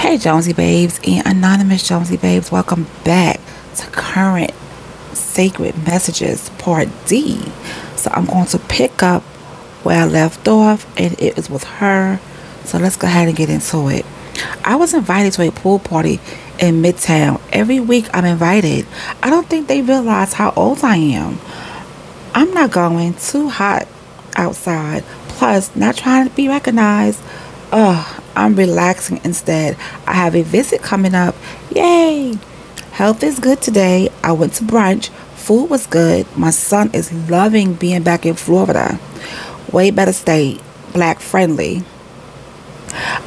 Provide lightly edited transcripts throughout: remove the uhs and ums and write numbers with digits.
Hey Jonesy Babes and Anonymous Jonesy Babes, welcome back to Current Sacred Messages Part D. So I'm going to pick up where I left off, and it was with her. So let's go ahead and get into it. I was invited to a pool party in Midtown. Every week I'm invited. I don't think they realize how old I am. I'm not going, too hot outside. Plus, not trying to be recognized. I'm relaxing instead. I have a visit coming up. Yay! Health is good today. I went to brunch. Food was good. My son is loving being back in Florida. Way better state. Black friendly.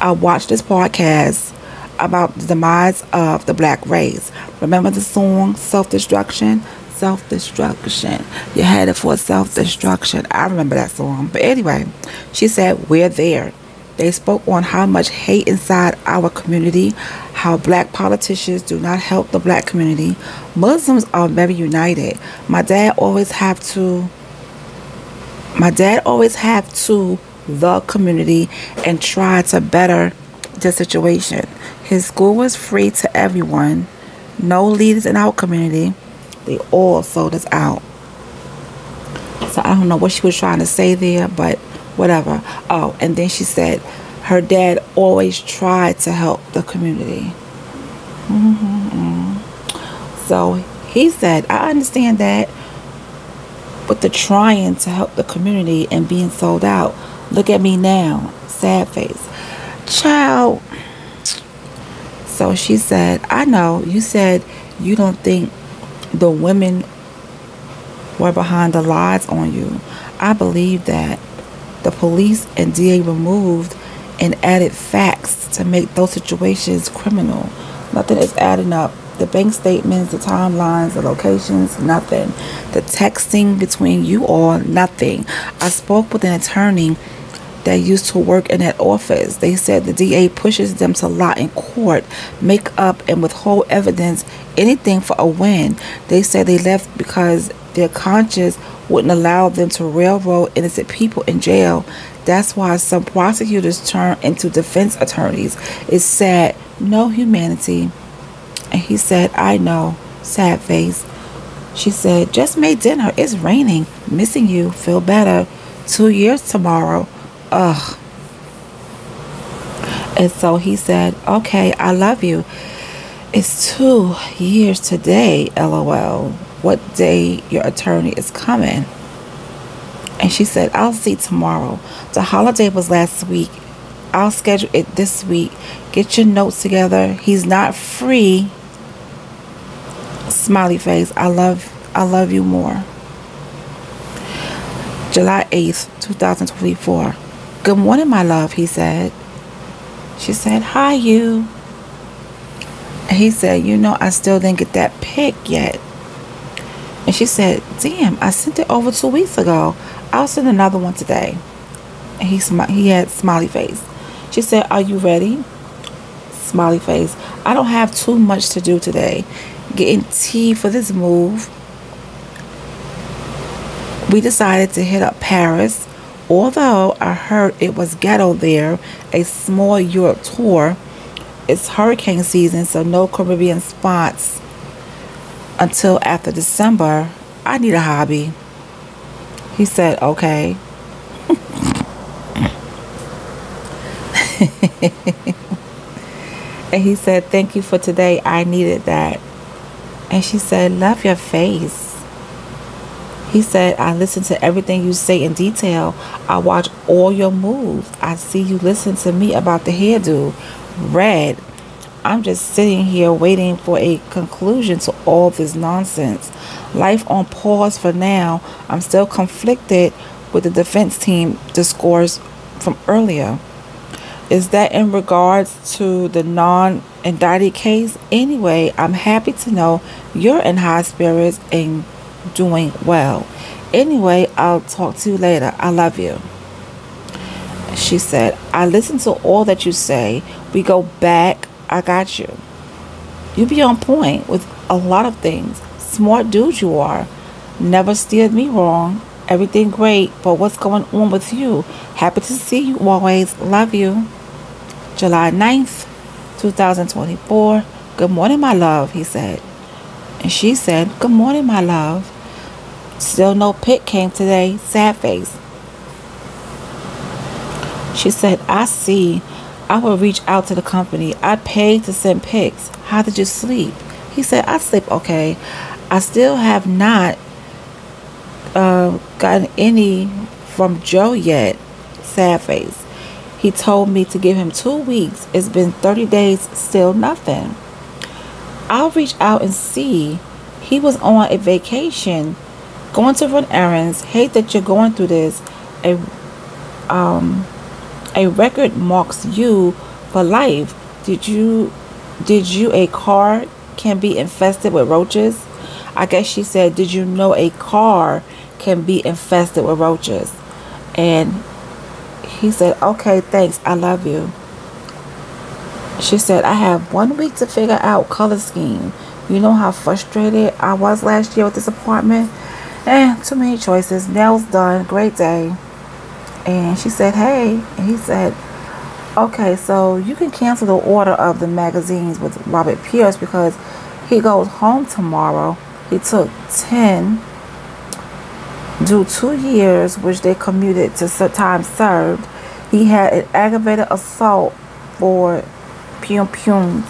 I watched this podcast about the demise of the black race. Remember the song Self-Destruction? Self-destruction. You're headed for self-destruction. I remember that song. But anyway, she said, we're there. They spoke on how much hate inside our community, how black politicians do not help the black community. Muslims are very united. My dad always have to the community and try to better the situation. His school was free to everyone. No leaders in our community. They all sold us out. So I don't know what she was trying to say there, but whatever. Oh, and then she said her dad always tried to help the community. So he said, I understand that, but the trying to help the community and being sold out. Look at me now. Sad face. Child. So she said, I know. You said you don't think the women were behind the lies on you. I believe that. The police and DA removed and added facts to make those situations criminal. Nothing is adding up. The bank statements, the timelines, the locations, nothing. The texting between you all, nothing. I spoke with an attorney that used to work in that office. They said the DA pushes them to lie in court, make up and withhold evidence, anything for a win. They said they left because their conscience wouldn't allow them to railroad innocent people in jail. That's why some prosecutors turn into defense attorneys. It's sad. No humanity. And he said, I know. Sad face. She said, just made dinner. It's raining. Missing you. Feel better. 2 years tomorrow. Ugh. And so he said, okay, I love you. It's 2 years today, LOL. What day your attorney is coming? And she said, I'll see tomorrow. The holiday was last week. I'll schedule it this week. Get your notes together. He's not free. Smiley face. I love you more. July 8th, 2024. Good morning, my love, he said. She said, hi, you. And he said, you know, I still didn't get that pic yet. And she said, damn, I sent it over 2 weeks ago. I'll send another one today. And he had smiley face. She said, are you ready? Smiley face. I don't have too much to do today. Getting tea for this move. We decided to hit up Paris. Although I heard it was ghetto there, a small Europe tour. It's hurricane season, so no Caribbean spots until after December. I need a hobby. He said, okay. And he said, thank you for today. I needed that. And she said, love your face. He said, I listen to everything you say in detail. I watch all your moves. I see you listen to me about the hairdo. Red. I'm just sitting here waiting for a conclusion to all this nonsense. Life on pause for now. I'm still conflicted with the defense team discourse from earlier. Is that in regards to the non-indicted case? Anyway, I'm happy to know you're in high spirits and doing well. Anyway, I'll talk to you later. I love you. She said, I listen to all that you say. We go back. I got you. You be on point with a lot of things. Smart dude you are. Never steered me wrong. Everything great, but what's going on with you? Happy to see you always. Love you. July 9th, 2024. Good morning, my love, he said. And she said, good morning, my love. Still no pic came today. Sad face. She said, I see. I will reach out to the company. I paid to send pics. How did you sleep? He said, I sleep okay. I still have not gotten any from Joe yet. Sad face. He told me to give him 2 weeks. It's been 30 days, still nothing. I'll reach out and see. He was on a vacation, going to run errands. Hate that you're going through this. A record marks you for life. Did you a car can be infested with roaches? I guess she said, did you know a car can be infested with roaches? And he said, okay, thanks, I love you. She said, I have 1 week to figure out color scheme. You know how frustrated I was last year with this apartment? Too many choices. Nails done. Great day. And she said, hey. And he said, okay, so you can cancel the order of the magazines with Robert Pierce because he goes home tomorrow. He took 10, do 2 years, which they commuted to time served. He had an aggravated assault for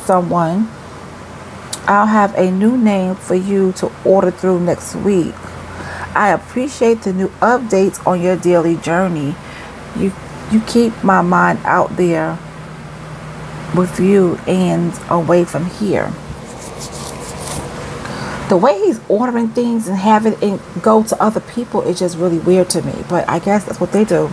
someone. I'll have a new name for you to order through next week. I appreciate the new updates on your daily journey. You keep my mind out there with you and away from here. The way he's ordering things and having it go to other people is just really weird to me. But I guess that's what they do.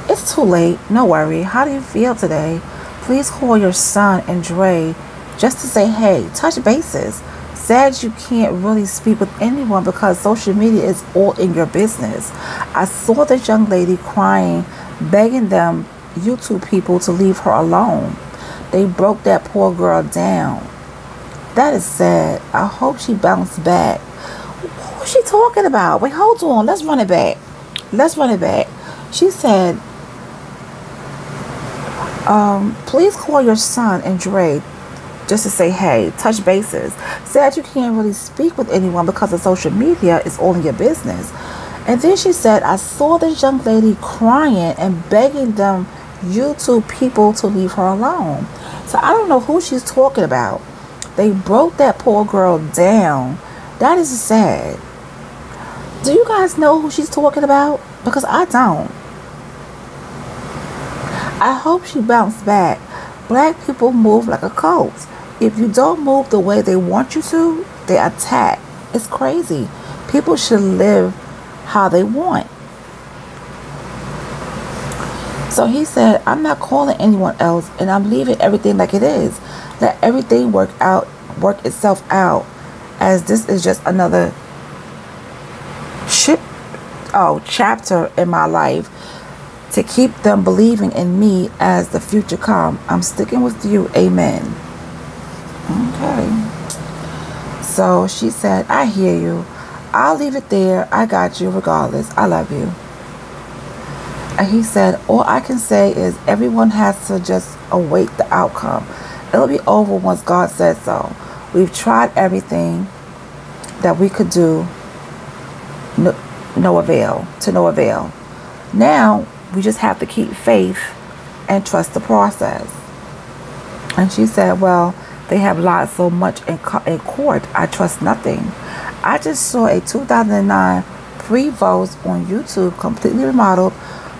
It's too late. No worry. How do you feel today? Please call your son and Dre just to say hey, touch bases. Sad you can't really speak with anyone because social media is all in your business. I saw this young lady crying, begging them YouTube people to leave her alone. They broke that poor girl down. That is sad. I hope she bounced back. What was she talking about? Wait, hold on. Let's run it back. She said, please call your son and Dre just to say hey, touch bases. Sad you can't really speak with anyone because of social media is all in your business. And then she said, I saw this young lady crying and begging them YouTube people to leave her alone. So I don't know who she's talking about. They broke that poor girl down. That is sad. Do you guys know who she's talking about? Because I don't. I hope she bounced back. Black people move like a cult. If you don't move the way they want you to, they attack. It's crazy. People should live how they want. So he said, I'm not calling anyone else and I'm leaving everything like it is. Let everything work itself out, as this is just another chapter in my life to keep them believing in me as the future come. I'm sticking with you. Amen. Okay. So she said, I hear you. I'll leave it there. I got you regardless. I love you. And he said, all I can say is everyone has to just await the outcome. It'll be over once God says so. We've tried everything that we could do. No avail. Now, we just have to keep faith and trust the process. And she said, well, they have lied so much in court. I trust nothing. I just saw a 2009 pre-votes on YouTube, completely remodeled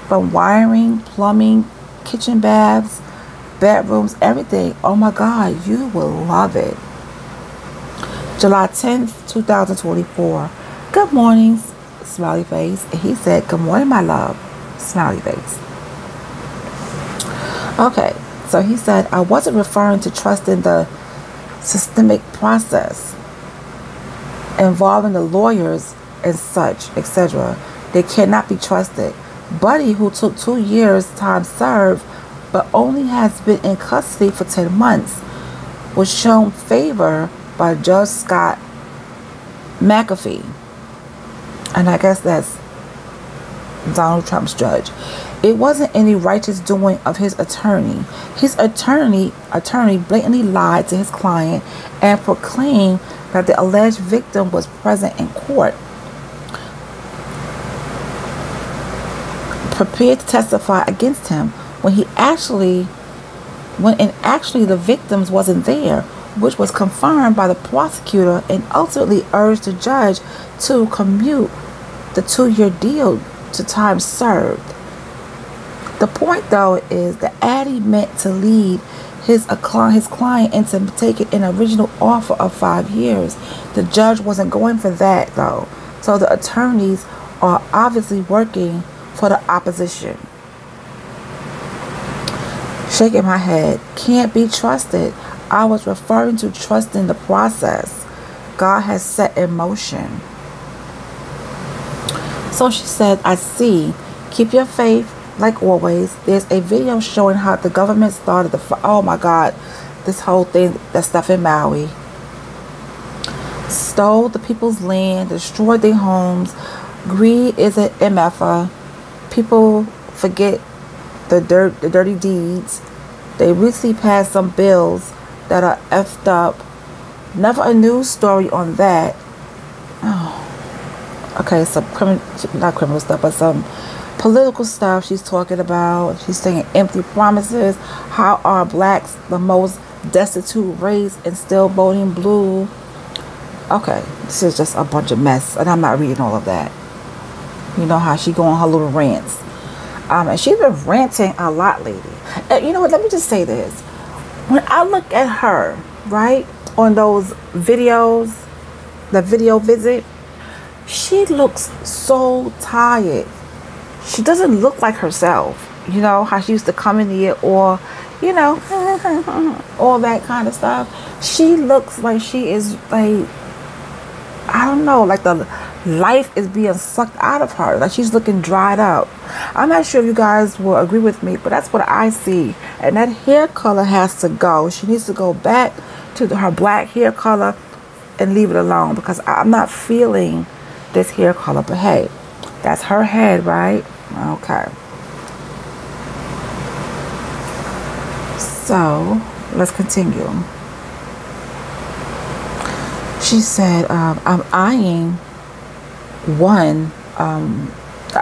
from wiring, plumbing, kitchen baths, bedrooms, everything. Oh my God, you will love it. July 10th, 2024. Good morning, smiley face. And he said, good morning, my love, smiley face. Okay, so he said, I wasn't referring to trusting the systemic process involving the lawyers and such, etc. They cannot be trusted. Buddy, who took 2 years time served, but only has been in custody for 10 months, was shown favor by Judge Scott McAfee. And I guess that's Donald Trump's judge. It wasn't any righteous doing of his attorney. His attorney blatantly lied to his client and proclaimed that the alleged victim was present in court, prepared to testify against him when actually the victims wasn't there, which was confirmed by the prosecutor and ultimately urged the judge to commute the 2-year deal to time served. The point, though, is that Addie meant to lead his client into taking an original offer of 5 years. The judge wasn't going for that, though. So the attorneys are obviously working for the opposition. Shaking my head. Can't be trusted. I was referring to trusting the process God has set in motion. So she said, I see. Keep your faith. Like always, there's a video showing how the government started oh my God, this whole thing, that stuff in Maui. Stole the people's land, destroyed their homes. Greed is an MFer. People forget the dirty deeds. They recently passed some bills that are effed up. Never a news story on that. Oh. Okay, some not criminal stuff, but some political stuff she's talking about. She's saying empty promises. How are blacks the most destitute race and still voting blue? Okay, this is just a bunch of mess, and I'm not reading all of that. You know how she go on her little rants. And she's been ranting a lot lately. And you know what? Let me just say this. When I look at her, right, on those videos, the video visit, she looks so tired. She doesn't look like herself. You know, how she used to come in here or, you know, all that kind of stuff. She looks like she is like, I don't know, like the life is being sucked out of her. Like she's looking dried up. I'm not sure if you guys will agree with me, but that's what I see. And that hair color has to go. She needs to go back to her black hair color and leave it alone, because I'm not feeling this hair color. But hey, that's her head, right? Okay. So let's continue. She said, I'm eyeing one.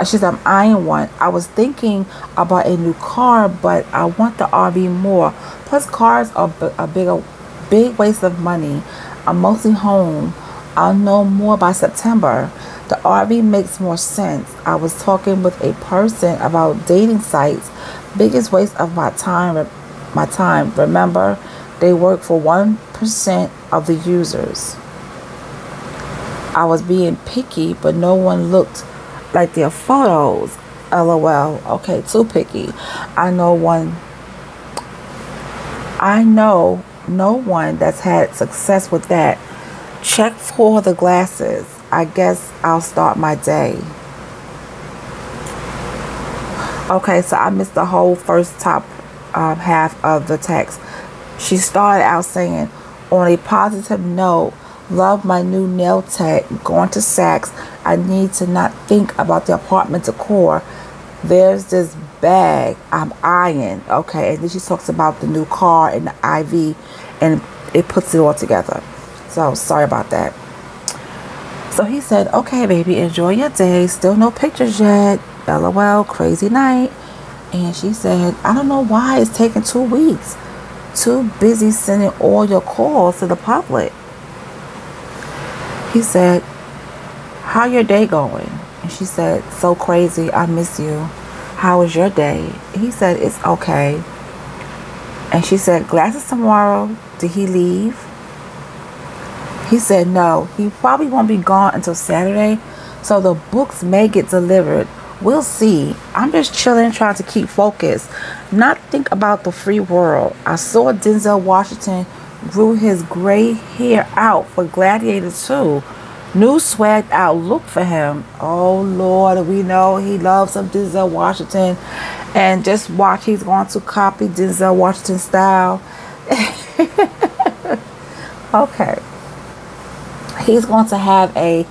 She said, I'm eyeing one. I was thinking about a new car, but I want the RV more. Plus, cars are a big waste of money. I'm mostly home. I'll know more by September. The RV makes more sense. I was talking with a person about dating sites. Biggest waste of my time. Remember, they work for 1% of the users. I was being picky, but no one looked like their photos. LOL. Okay, too picky. I know no one that's had success with that. Check for the glasses. I guess I'll start my day. Okay, so I missed the whole first top half of the text. She started out saying, on a positive note, love my new nail tech, going to Saks. I need to not think about the apartment decor. There's this bag I'm eyeing. Okay, and then she talks about the new car and the IV, and it puts it all together. So sorry about that. So he said, okay, baby, enjoy your day. Still no pictures yet. LOL, crazy night. And she said, I don't know why it's taking 2 weeks. Too busy sending all your calls to the public. He said, how your day going? And she said, so crazy. I miss you. How was your day? He said, it's okay. And she said, glasses tomorrow. Did he leave? He said, no, he probably won't be gone until Saturday, so the books may get delivered. We'll see. I'm just chilling, trying to keep focused, not think about the free world. I saw Denzel Washington grew his gray hair out for Gladiator 2. New swagged out look for him. Oh, Lord, we know he loves some Denzel Washington. And just watch, he's going to copy Denzel Washington style. Okay. He's going to have a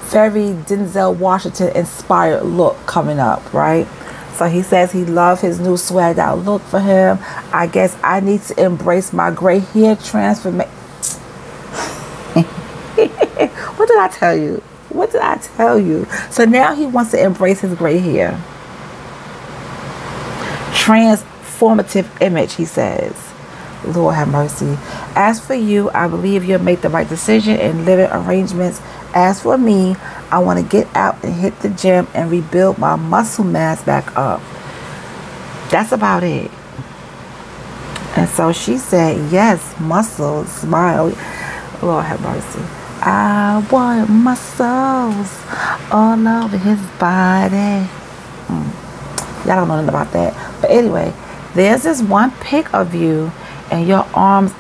very Denzel Washington inspired look coming up, right? So he says he loves his new swagged out look for him. I guess I need to embrace my gray hair transformation. What did I tell you? What did I tell you? So now he wants to embrace his gray hair. Transformative image, he says. Lord have mercy. As for you, I believe you'll make the right decision in living arrangements. As for me, I want to get out and hit the gym and rebuild my muscle mass back up. That's about it. And so she said, yes, muscles, smile. Lord have mercy. I want muscles all over his body. Y'all don't know nothing about that. But anyway, there's this one pic of you and your arms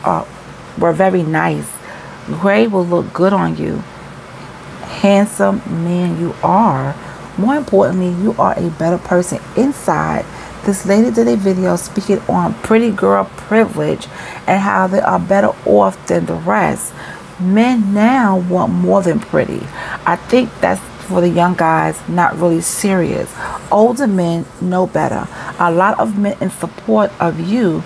were very nice. Gray will look good on you. Handsome man you are. More importantly, you are a better person inside. This lady did a video speaking on pretty girl privilege and how they are better off than the rest. Men now want more than pretty. I think that's for the young guys, not really serious. Older men know better. A lot of men in support of you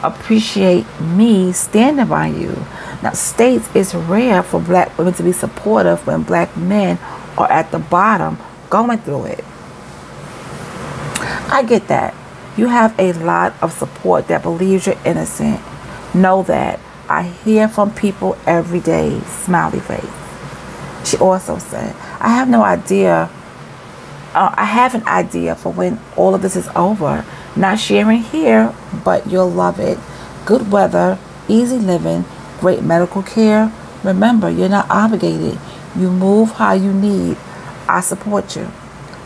appreciate me standing by you. Now, states it's rare for black women to be supportive when black men are at the bottom going through it. I get that. You have a lot of support that believes you're innocent. Know that. I hear from people every day. Smiley face. She also said, I have no idea. I have an idea for when all of this is over. Not sharing here, but you'll love it. Good weather, easy living, great medical care. Remember, you're not obligated. You move how you need. I support you.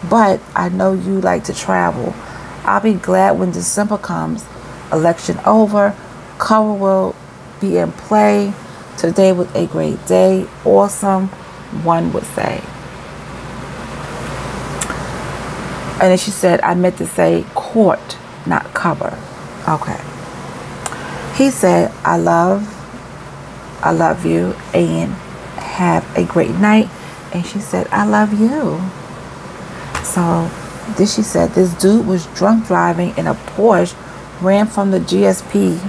But I know you like to travel. I'll be glad when December comes. Election over. Cover will be in play. Today was a great day. Awesome, one would say. And then she said, I meant to say court, not cover. Okay. He said, I love you and have a great night. And she said, I love you. So then she said, this dude was drunk driving in a Porsche, ran from the GSP,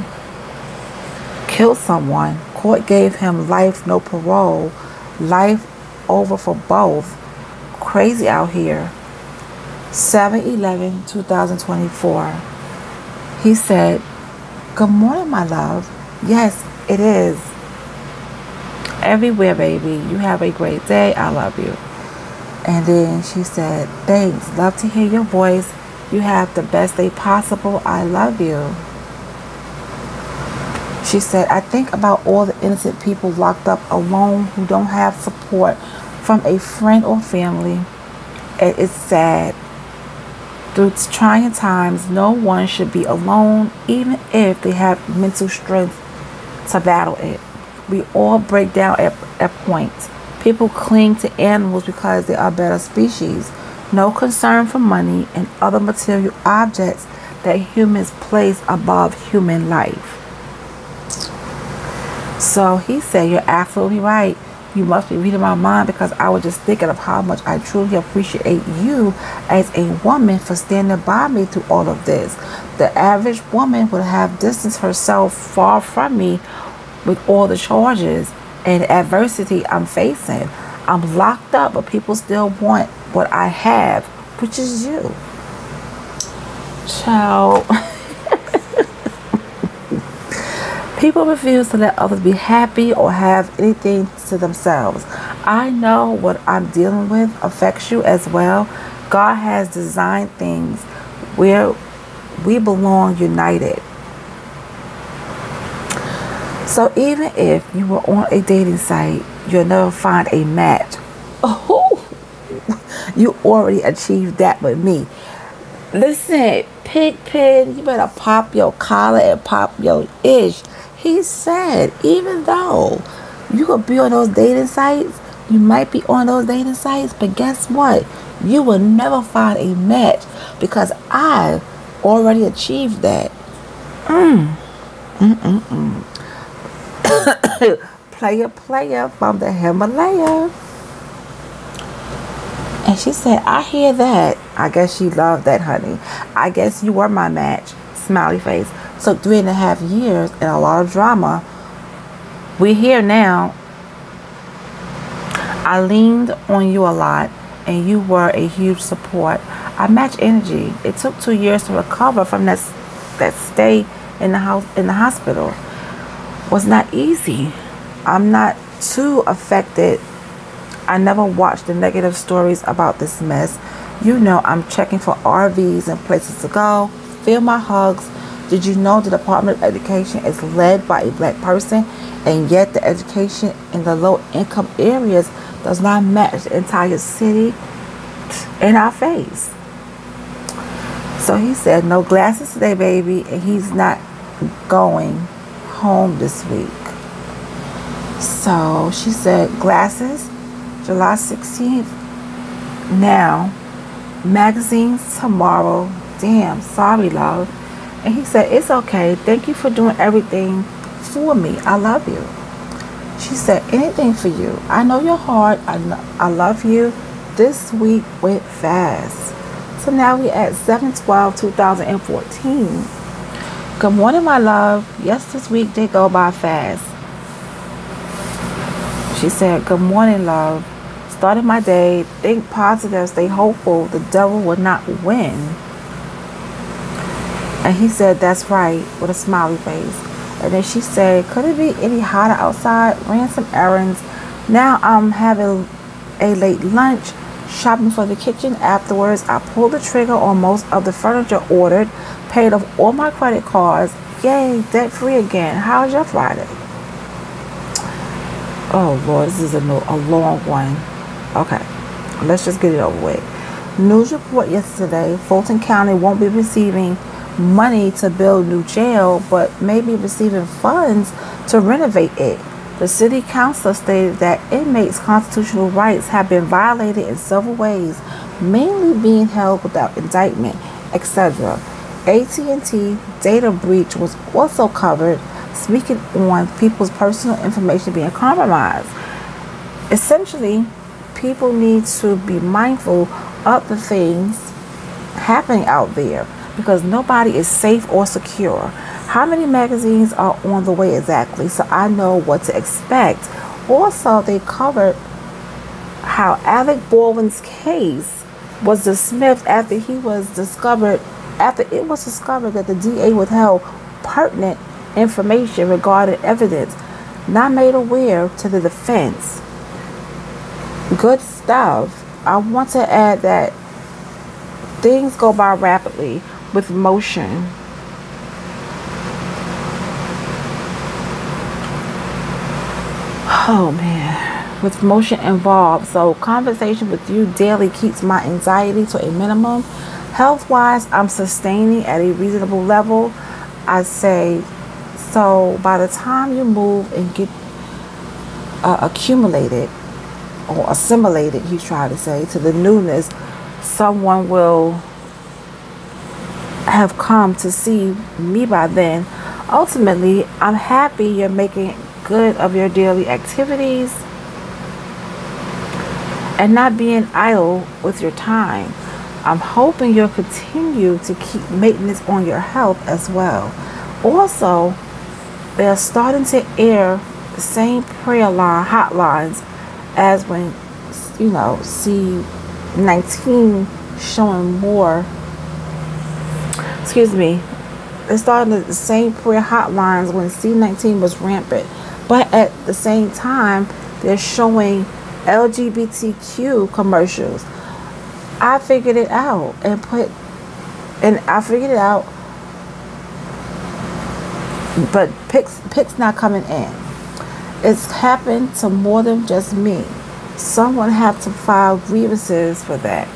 killed someone. Court gave him life, no parole. Life over for both. Crazy out here. 7/11/2024. He said, good morning, my love. Yes, it is. Everywhere, baby. You have a great day. I love you. And then she said, thanks. Love to hear your voice. You have the best day possible. I love you. She said, I think about all the innocent people locked up alone who don't have support from a friend or family. And it's sad. Through trying times, no one should be alone, even if they have mental strength to battle it. We all break down at points. People cling to animals because they are better species. No concern for money and other material objects that humans place above human life. So he said, you're absolutely right. You must be reading my mind because I was just thinking of how much I truly appreciate you as a woman for standing by me through all of this. The average woman would have distanced herself far from me with all the charges and adversity I'm facing. I'm locked up, but people still want what I have, which is you. Child. People refuse to let others be happy or have anything to themselves. I know what I'm dealing with affects you as well. God has designed things where we belong united. So even if you were on a dating site, you'll never find a match. Oh, you already achieved that with me. Listen, Pigpen, you better pop your collar and pop your ish. He said, even though you could be on those dating sites, you might be on those dating sites, but guess what? You will never find a match because I already achieved that. Player from the Himalaya. And she said, I hear that. I guess she loved that, honey. I guess you were my match. Smiley face. Took 3.5 years and a lot of drama. We're here now. I leaned on you a lot, and you were a huge support. I match energy. It took 2 years to recover from that stay in the hospital. Was not easy. I'm not too affected. I never watched the negative stories about this mess. You know I'm checking for RVs and places to go. Feel my hugs. Did you know the Department of Education is led by a black person, and yet the education in the low-income areas does not match the entire city? In our face. So he said, no glasses today, baby, and he's not going home this week. So she said, glasses, July 16th. Now, magazines tomorrow. Damn, sorry, love. And he said, it's okay. Thank you for doing everything for me. I love you. She said, anything for you. I know your heart. I love you. This week went fast. So now we at 7/12/2014. Good morning, my love. Yes, this week did go by fast. She said, good morning, love. Started my day. Think positive. Stay hopeful. The devil will not win. And he said, that's right, with a smiley face. And then she said, could it be any hotter outside? Ran some errands. Now I'm having a late lunch. Shopping for the kitchen. Afterwards, I pulled the trigger on most of the furniture ordered. Paid off all my credit cards. Yay, debt free again. How's your Friday? Oh, Lord, this is a long one. Okay, let's just get it over with. News report yesterday. Fulton County won't be receiving money to build new jail, but may be receiving funds to renovate it. The city council stated that inmates' constitutional rights have been violated in several ways, mainly being held without indictment, etc. AT&T data breach was also covered, speaking on people's personal information being compromised. Essentially, people need to be mindful of the things happening out there, because nobody is safe or secure. How many magazines are on the way exactly, so I know what to expect. Also, they covered how Alec Baldwin's case was dismissed after it was discovered that the DA withheld pertinent information regarding evidence not made aware to the defense. Good stuff. I want to add that things go by rapidly with motion. Oh man, with motion involved. So conversation with you daily keeps my anxiety to a minimum. Health wise, I'm sustaining at a reasonable level. I say, so by the time you move and get accumulated or assimilated, he's trying to say, to the newness, someone will have come to see me by then. Ultimately, I'm happy you're making good of your daily activities and not being idle with your time. I'm hoping you'll continue to keep maintenance on your health as well. Also, they're starting to air the same prayer line hotlines as when, C-19 showing more. They're starting the same prayer hotlines when C-19 was rampant. But at the same time, they're showing LGBTQ commercials. I figured it out, but pics not coming in. It's happened to more than just me. Someone have to file grievances for that.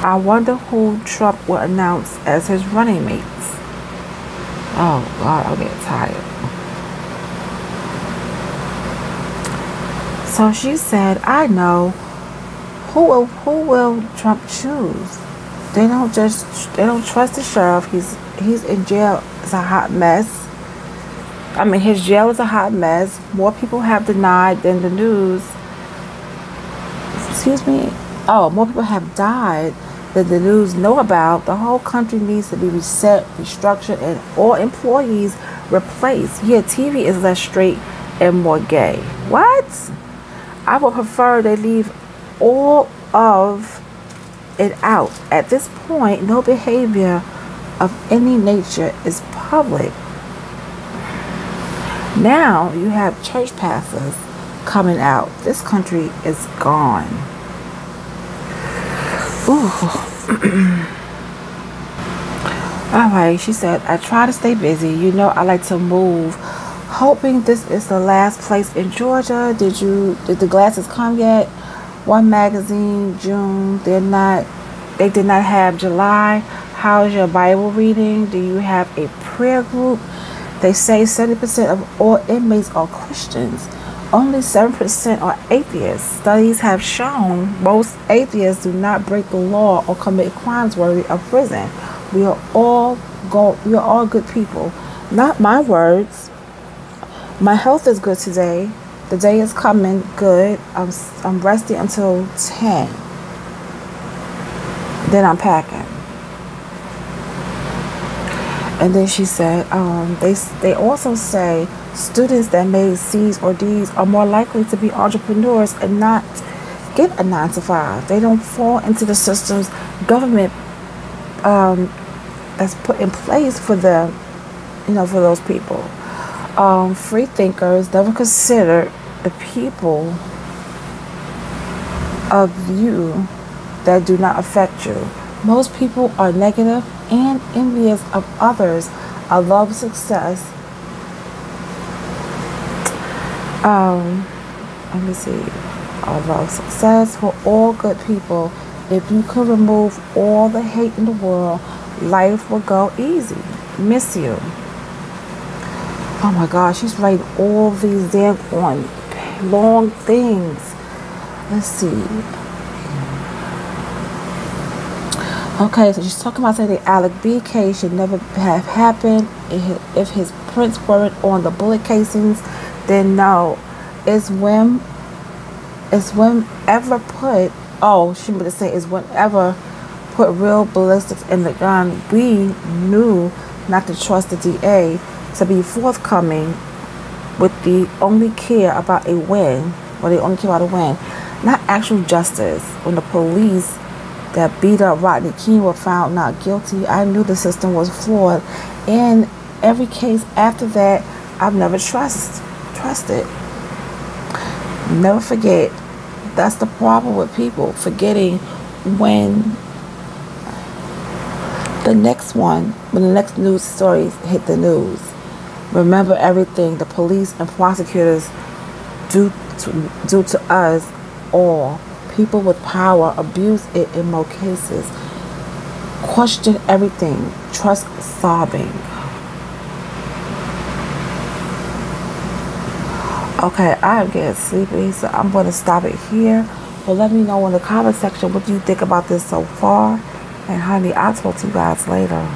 I wonder who Trump will announce as his running mates. Oh God, I'm getting tired. So she said, I know. Who will Trump choose? They don't trust the sheriff. He's in jail. It's a hot mess. I mean, his jail is a hot mess. More people have denied than the news excuse me, oh, more people have died than the news know about. The whole country needs to be reset, restructured, and all employees replaced. Yeah, TV is less straight and more gay. What? I would prefer they leave all of it out. At this point, no behavior of any nature is public. Now you have church pastors coming out. This country is gone. Ooh. Alright, she said, I try to stay busy. You know, I like to move. Hoping this is the last place in Georgia. Did the glasses come yet? One magazine, June. They did not have July. How's your Bible reading? Do you have a prayer group? They say 70% of all inmates are Christians. Only 7% are atheists. Studies have shown most atheists do not break the law or commit crimes worthy of prison. We are all good people. Not my words. My health is good today. The day is coming good. I'm resting until 10. Then I'm packing. And then she said, they also say students that made C's or D's are more likely to be entrepreneurs and not get a 9-to-5. They don't fall into the systems government that's put in place for the, for those people. Free thinkers never consider the people of you that do not affect you. Most people are negative and envious of others. I love success. Let me see. I love success for all good people. If you could remove all the hate in the world, life will go easy. Miss you. Oh my gosh, she's writing all these damn long things. Let's see. Okay, so she's talking about saying the Alec B case should never have happened. If his prints weren't on the bullet casings, then no. Is whenever put, she would say is whenever put real ballistics in the gun, we knew not to trust the DA to be forthcoming with the only care about a win, or they only care about a win, not actual justice. When the police that beat up Rodney King were found not guilty, I knew the system was flawed. In every case after that, I've never trusted. Never forget. That's the problem with people, forgetting when the next news stories hit the news. Remember everything the police and prosecutors do to us all. People with power abuse it in most cases. Question everything. Trust sobbing. Okay, I'm getting sleepy, so I'm going to stop it here. But let me know in the comment section what you think about this so far. And honey, I'll talk to you guys later.